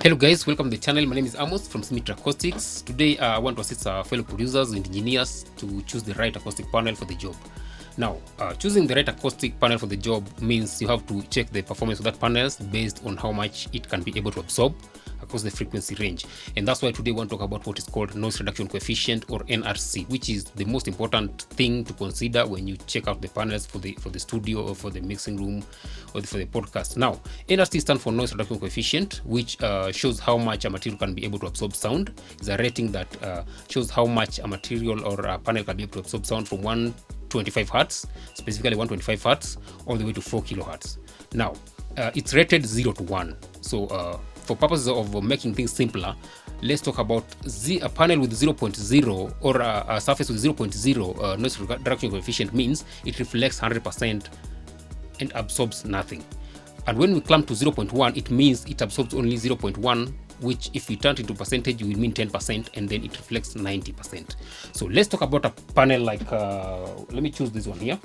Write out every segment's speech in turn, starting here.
Hello guys, welcome to the channel. My name is Amos from Acoustics. Today I want to assist our fellow producers and engineers to choose the right acoustic panel for the job. Now, choosing the right acoustic panel for the job means you have to check the performance of that panel based on how much it can be able to absorb across the frequency range. And that's why today we want to talk about what is called noise reduction coefficient, or N.R.C, which is the most important thing to consider when you check out the panels for the studio or for the mixing room or for the podcast. Now, N.R.C stands for noise reduction coefficient, which shows how much a material can be able to absorb sound. It's a rating that shows how much a material or a panel can be able to absorb sound from 125 hertz, specifically 125 hertz, all the way to 4 kilohertz. Now, it's rated 0 to 1. So for purposes of making things simpler, let's talk about a panel with 0.0 or a surface with 0.0 noise reduction coefficient means it reflects 100% and absorbs nothing. And when we climb to 0.1, it means it absorbs only 0.1, which if we turn it into percentage, will mean 10%, and then it reflects 90%. So let's talk about a panel like, let me choose this one here.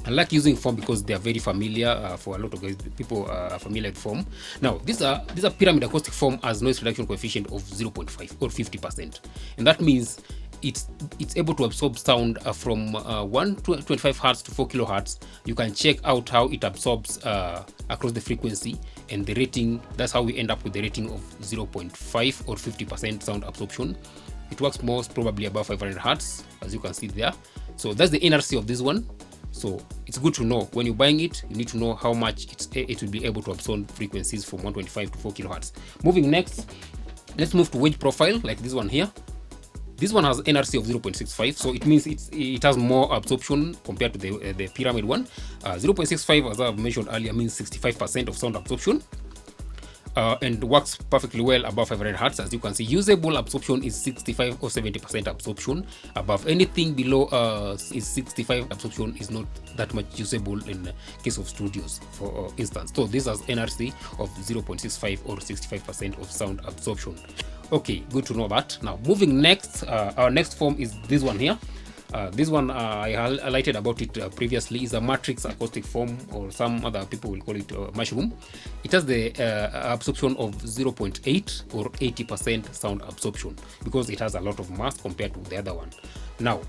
I like using foam because they are very familiar for a lot of guys. People are familiar with foam. Now, these are pyramid acoustic foam has noise reduction coefficient of 0.5 or 50%, and that means it's able to absorb sound from 125 hertz to 4 kilohertz. You can check out how it absorbs across the frequency, and the rating, that's how we end up with the rating of 0.5 or 50% sound absorption. It works most probably above 500 hertz, as you can see there. So that's the N.R.C of this one. So it's good to know when you're buying it, you need to know how much it will be able to absorb frequencies from 125 to 4 kilohertz. Moving next, let's move to wedge profile, like this one here. This one has N.R.C of 0.65, so it means it has more absorption compared to the pyramid one. 0.65, as I've mentioned earlier, means 65% of sound absorption. And works perfectly well above 500 hertz. As you can see, usable absorption is 65 or 70% absorption. Above anything below is 65 absorption is not that much usable in case of studios, for instance. So this has N.R.C of 0.65 or 65% of sound absorption. Okay, good to know that. Now, moving next, our next form is this one here. This one I highlighted about it previously, is a matrix acoustic foam, or some other people will call it mushroom. It has the absorption of 0.8 or 80% sound absorption because it has a lot of mass compared to the other one. Now,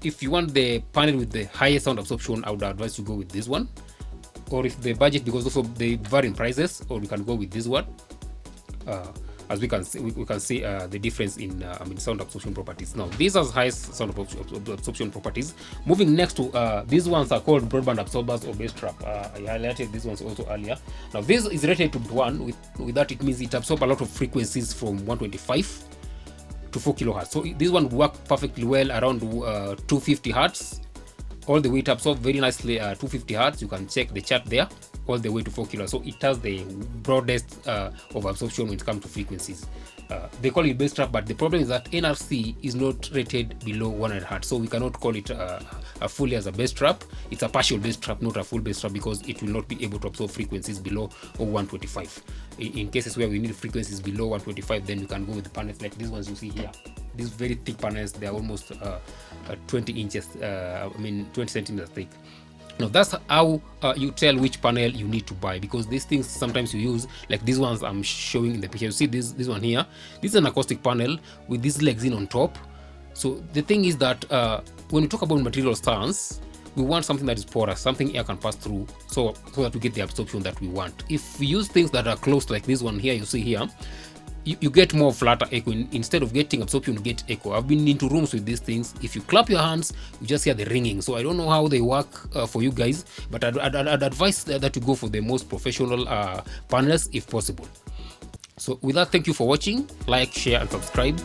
if you want the panel with the highest sound absorption, I would advise you go with this one. Or if the budget, because also they vary in prices, or we can go with this one. As we can see, we can see the difference in sound absorption properties. Now, these are highest sound absorption properties. Moving next to these ones are called broadband absorbers or bass trap. I highlighted these ones also earlier. Now, this is rated to 1. With that, it means it absorbs a lot of frequencies from 125 to 4 kilohertz. So this one works perfectly well around 250 hertz. All the way to absorb very nicely 250 hertz. You can check the chart there, all the way to 4 kilohertz. So it has the broadest of absorption when it comes to frequencies. They call it bass trap, but the problem is that N.R.C is not rated below 100 hertz, so we cannot call it fully as a bass trap. It's a partial bass trap, not a full bass trap, because it will not be able to absorb frequencies below 125. In cases where we need frequencies below 125, then we can go with the panels like these ones you see here. These very thick panels, they are almost 20 inches, 20 centimeters thick. Now, that's how you tell which panel you need to buy, because these things sometimes you use, like these ones I'm showing in the picture. You see this one here. This is an acoustic panel with these legs in on top. So the thing is that when we talk about material stance, we want something that is porous, something air can pass through, so that we get the absorption that we want. If we use things that are closed, like this one here, you see here, you get more flatter echo. Instead of getting absorption, you get echo. I've been into rooms with these things. If you clap your hands, you just hear the ringing. So I don't know how they work for you guys, but I'd advise that you go for the most professional panels if possible. So with that, thank you for watching. Like, share, and subscribe.